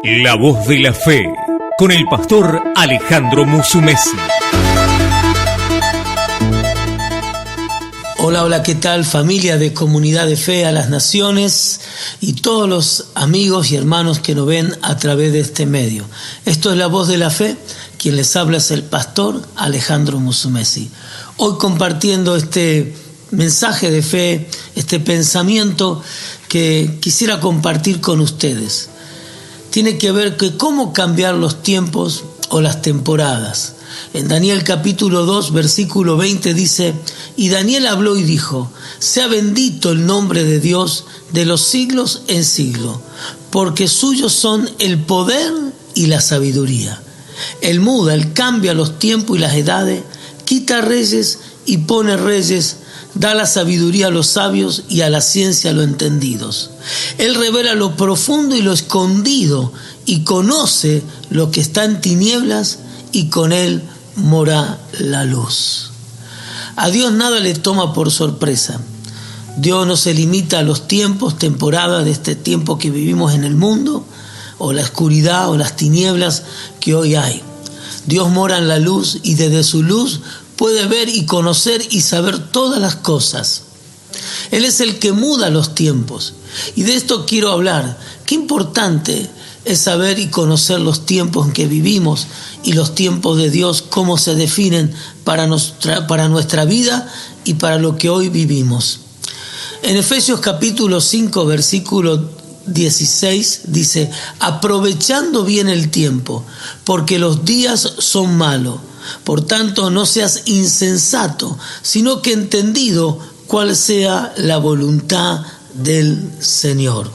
La voz de la fe, con el pastor Alejandro Musumeci. Hola, ¿qué tal, familia de Comunidad de Fe a las Naciones y todos los amigos y hermanos que nos ven a través de este medio? Esto es La Voz de la Fe, quien les habla es el pastor Alejandro Musumeci. Hoy compartiendo este mensaje de fe, este pensamiento que quisiera compartir con ustedes. Tiene que ver con cómo cambiar los tiempos o las temporadas. En Daniel capítulo 2, versículo 20 dice: y Daniel habló y dijo: sea bendito el nombre de Dios de los siglos en siglo, porque suyos son el poder y la sabiduría. Él muda, él cambia los tiempos y las edades, quita reyes y pone reyes, da la sabiduría a los sabios y a la ciencia a los entendidos. Él revela lo profundo y lo escondido y conoce lo que está en tinieblas, y con él mora la luz. A Dios nada le toma por sorpresa. Dios no se limita a los tiempos, temporadas de este tiempo que vivimos en el mundo, o la oscuridad o las tinieblas que hoy hay. Dios mora en la luz y desde su luz puede ver y conocer y saber todas las cosas. Él es el que muda los tiempos. Y de esto quiero hablar. Qué importante es saber y conocer los tiempos en que vivimos y los tiempos de Dios, cómo se definen para nuestra vida y para lo que hoy vivimos. En Efesios capítulo 5, versículo 16 dice: aprovechando bien el tiempo, porque los días son malos. Por tanto, no seas insensato, sino que entendido cuál sea la voluntad del Señor.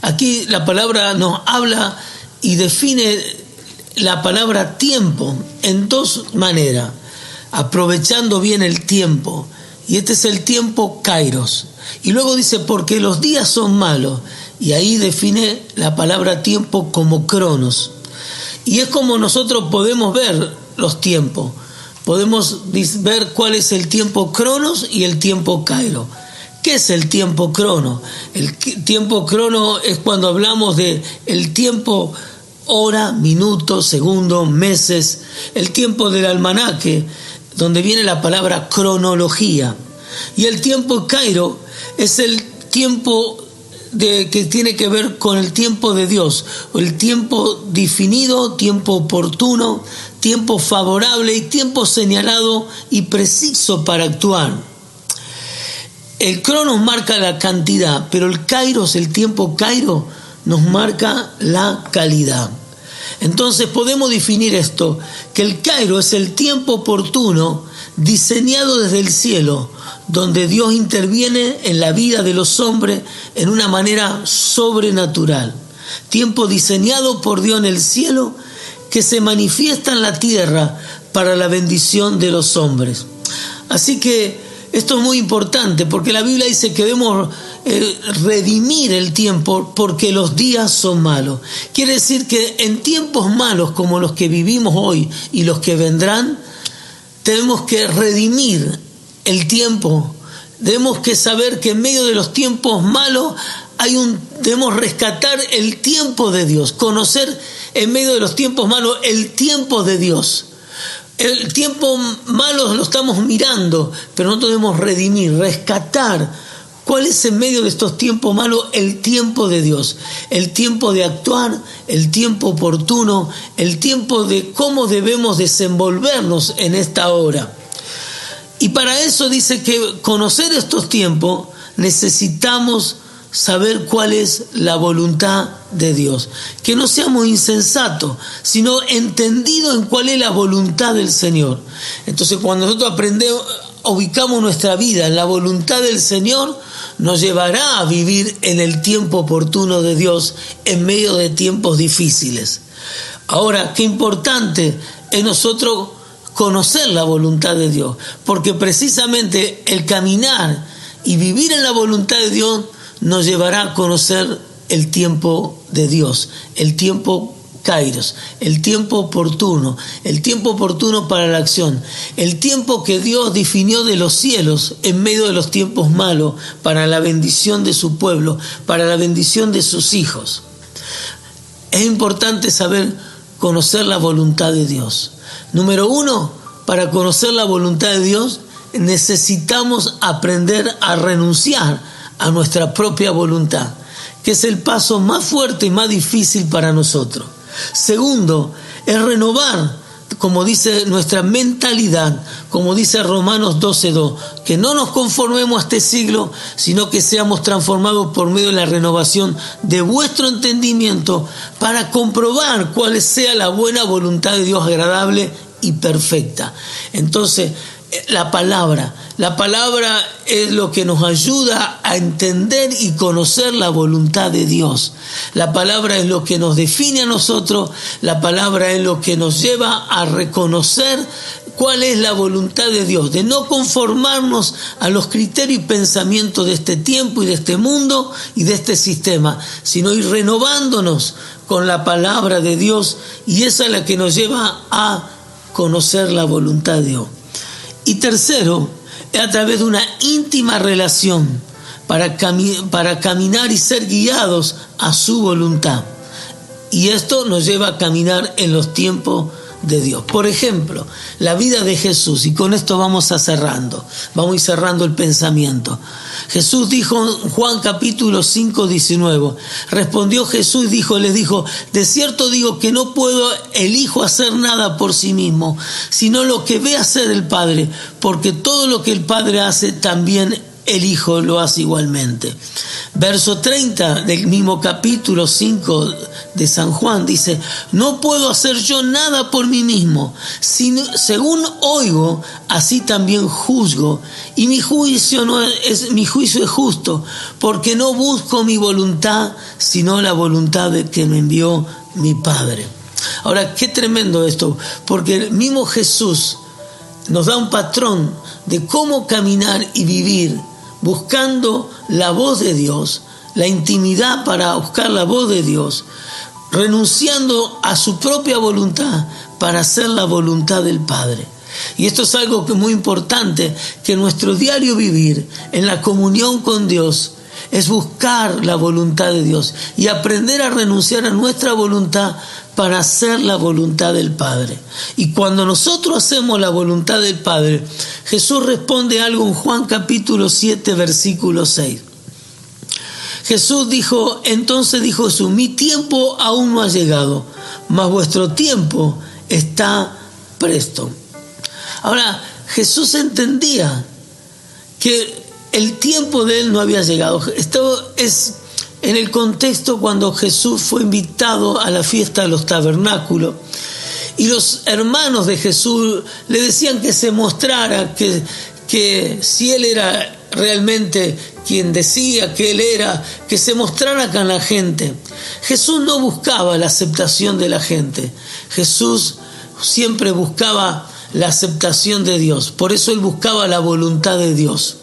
Aquí la palabra nos habla y define la palabra tiempo en dos maneras: aprovechando bien el tiempo, y este es el tiempo kairos, y luego dice porque los días son malos, y ahí define la palabra tiempo como cronos. Y es como nosotros podemos ver los tiempos, podemos ver cuál es el tiempo cronos y el tiempo kairos. ¿Qué es el tiempo crono? El tiempo crono es cuando hablamos de el tiempo hora, minutos, segundos, meses, el tiempo del almanaque, donde viene la palabra cronología. Y el tiempo kairos es el tiempo que tiene que ver con el tiempo de Dios, o el tiempo definido, tiempo oportuno, tiempo favorable y tiempo señalado y preciso para actuar. El cronos marca la cantidad, pero el kairos, el tiempo kairos, nos marca la calidad. Entonces podemos definir esto, que el kairos es el tiempo oportuno diseñado desde el cielo, donde Dios interviene en la vida de los hombres en una manera sobrenatural. Tiempo diseñado por Dios en el cielo que se manifiesta en la tierra para la bendición de los hombres. Así que esto es muy importante porque la Biblia dice que debemos redimir el tiempo porque los días son malos. Quiere decir que en tiempos malos como los que vivimos hoy y los que vendrán, tenemos que redimir el tiempo. Debemos que saber que en medio de los tiempos malos debemos rescatar el tiempo de Dios, conocer en medio de los tiempos malos el tiempo de Dios. El tiempo malo lo estamos mirando, pero nosotros debemos redimir, rescatar cuál es en medio de estos tiempos malos el tiempo de Dios, el tiempo de actuar, el tiempo oportuno, el tiempo de cómo debemos desenvolvernos en esta hora. Y para eso dice que conocer estos tiempos necesitamos saber cuál es la voluntad de Dios. Que no seamos insensatos, sino entendidos en cuál es la voluntad del Señor. Entonces cuando nosotros ubicamos nuestra vida en la voluntad del Señor, nos llevará a vivir en el tiempo oportuno de Dios en medio de tiempos difíciles. Ahora, qué importante es nosotros conocer la voluntad de Dios, porque precisamente el caminar y vivir en la voluntad de Dios nos llevará a conocer el tiempo de Dios, el tiempo kairos, el tiempo oportuno para la acción, el tiempo que Dios definió de los cielos en medio de los tiempos malos para la bendición de su pueblo, para la bendición de sus hijos. es importante saber conocer la voluntad de Dios. Número uno, para conocer la voluntad de Dios necesitamos aprender a renunciar a nuestra propia voluntad, que es el paso más fuerte y más difícil para nosotros. Segundo, es renovar, como dice nuestra mentalidad, como dice Romanos 12:2, que no nos conformemos a este siglo, sino que seamos transformados por medio de la renovación de vuestro entendimiento para comprobar cuál sea la buena voluntad de Dios agradable y perfecta. Entonces, la palabra es lo que nos ayuda a entender y conocer la voluntad de Dios. La palabra es lo que nos define a nosotros, la palabra es lo que nos lleva a reconocer cuál es la voluntad de Dios, de no conformarnos a los criterios y pensamientos de este tiempo y de este mundo y de este sistema, sino ir renovándonos con la palabra de Dios, y esa es la que nos lleva a conocer la voluntad de Dios. Y tercero, es a través de una íntima relación para caminar y ser guiados a su voluntad. Y esto nos lleva a caminar en los tiempos de Dios. Por ejemplo, la vida de Jesús, y con esto vamos a ir cerrando el pensamiento. Jesús dijo en Juan capítulo 5:19, respondió Jesús y les dijo, de cierto digo que no puedo el Hijo hacer nada por sí mismo, sino lo que ve hacer el Padre, porque todo lo que el Padre hace también el Hijo lo hace igualmente. Verso 30 del mismo capítulo 5 de San Juan dice, no puedo hacer yo nada por mí mismo, sino, según oigo, así también juzgo, y mi juicio es justo, porque no busco mi voluntad, sino la voluntad de que me envió mi Padre. Ahora, qué tremendo esto, porque el mismo Jesús nos da un patrón de cómo caminar y vivir buscando la voz de Dios, la intimidad para buscar la voz de Dios, renunciando a su propia voluntad para hacer la voluntad del Padre. Y esto es algo que es muy importante, que nuestro diario vivir en la comunión con Dios es buscar la voluntad de Dios y aprender a renunciar a nuestra voluntad para hacer la voluntad del Padre. Y cuando nosotros hacemos la voluntad del Padre, Jesús responde algo en Juan capítulo 7, versículo 6. Entonces dijo Jesús, mi tiempo aún no ha llegado, mas vuestro tiempo está presto. Ahora, Jesús entendía que el tiempo de él no había llegado. Esto es en el contexto cuando Jesús fue invitado a la fiesta de los tabernáculos, y los hermanos de Jesús le decían que se mostrara, que si él era realmente quien decía que él era, que se mostrara con la gente. Jesús no buscaba la aceptación de la gente, Jesús siempre buscaba la aceptación de Dios, por eso él buscaba la voluntad de Dios.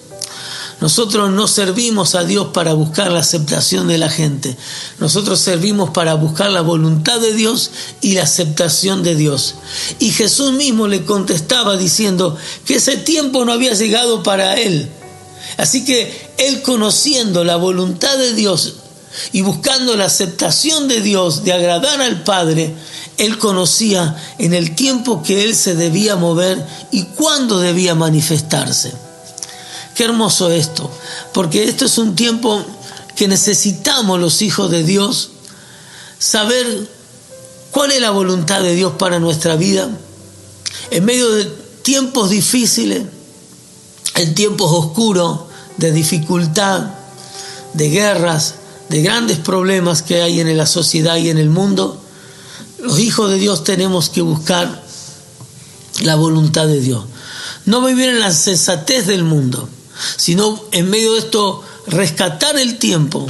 Nosotros no servimos a Dios para buscar la aceptación de la gente. Nosotros servimos para buscar la voluntad de Dios y la aceptación de Dios. Y Jesús mismo le contestaba diciendo que ese tiempo no había llegado para él. Así que él, conociendo la voluntad de Dios y buscando la aceptación de Dios, de agradar al Padre, él conocía en el tiempo que él se debía mover y cuándo debía manifestarse. Qué hermoso esto, porque esto es un tiempo que necesitamos los hijos de Dios saber cuál es la voluntad de Dios para nuestra vida. En medio de tiempos difíciles, en tiempos oscuros, de dificultad, de guerras, de grandes problemas que hay en la sociedad y en el mundo, los hijos de Dios tenemos que buscar la voluntad de Dios. No vivir en la sensatez del mundo, sino en medio de esto rescatar el tiempo.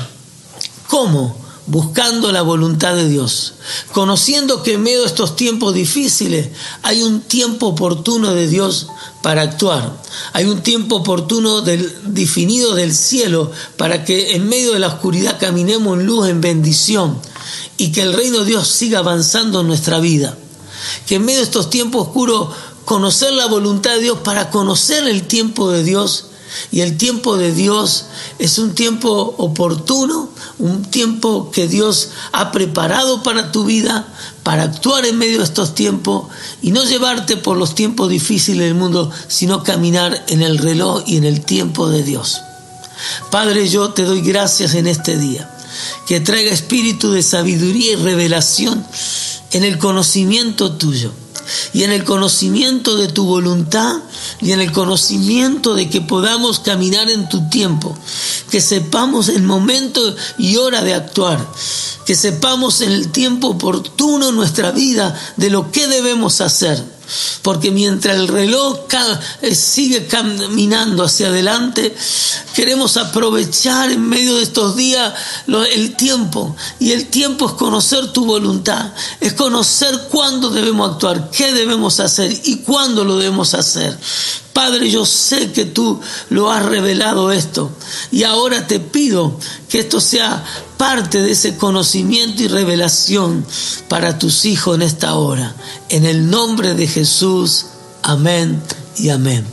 ¿Cómo? Buscando la voluntad de Dios, conociendo que en medio de estos tiempos difíciles hay un tiempo oportuno de Dios para actuar. Hay un tiempo oportuno definido del cielo para que en medio de la oscuridad caminemos en luz, en bendición, y que el reino de Dios siga avanzando en nuestra vida. Que en medio de estos tiempos oscuros conocer la voluntad de Dios para conocer el tiempo de Dios Y el tiempo de Dios es un tiempo oportuno, un tiempo que Dios ha preparado para tu vida, para actuar en medio de estos tiempos y no llevarte por los tiempos difíciles del mundo, sino caminar en el reloj y en el tiempo de Dios. Padre, yo te doy gracias en este día, que traiga espíritu de sabiduría y revelación en el conocimiento tuyo y en el conocimiento de tu voluntad y en el conocimiento de que podamos caminar en tu tiempo, que sepamos el momento y hora de actuar, que sepamos en el tiempo oportuno en nuestra vida de lo que debemos hacer. Porque mientras el reloj sigue caminando hacia adelante, queremos aprovechar en medio de estos días el tiempo. Y el tiempo es conocer tu voluntad, es conocer cuándo debemos actuar, qué debemos hacer y cuándo lo debemos hacer. Padre, yo sé que tú lo has revelado esto y ahora te pido que esto sea parte de ese conocimiento y revelación para tus hijos en esta hora. En el nombre de Jesús, amén y amén.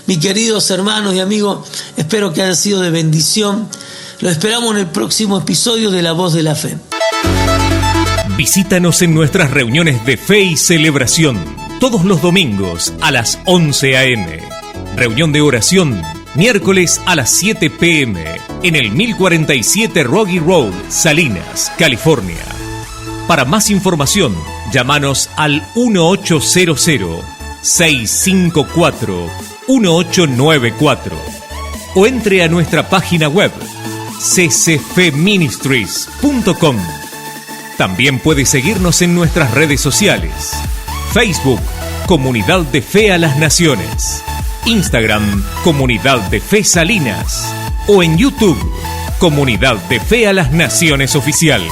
Mis queridos hermanos y amigos, espero que haya sido de bendición. Lo esperamos en el próximo episodio de La Voz de la Fe. Visítanos en nuestras reuniones de fe y celebración todos los domingos a las 11 a.m. Reunión de oración miércoles a las 7 p.m. en el 1047 Rocky Road, Salinas, California. Para más información, llámanos al 1800-654-1894 o entre a nuestra página web ccfministries.com. También puede seguirnos en nuestras redes sociales: Facebook, Comunidad de Fe a las Naciones; Instagram, Comunidad de Fe Salinas; o en YouTube, Comunidad de Fe a las Naciones Oficial.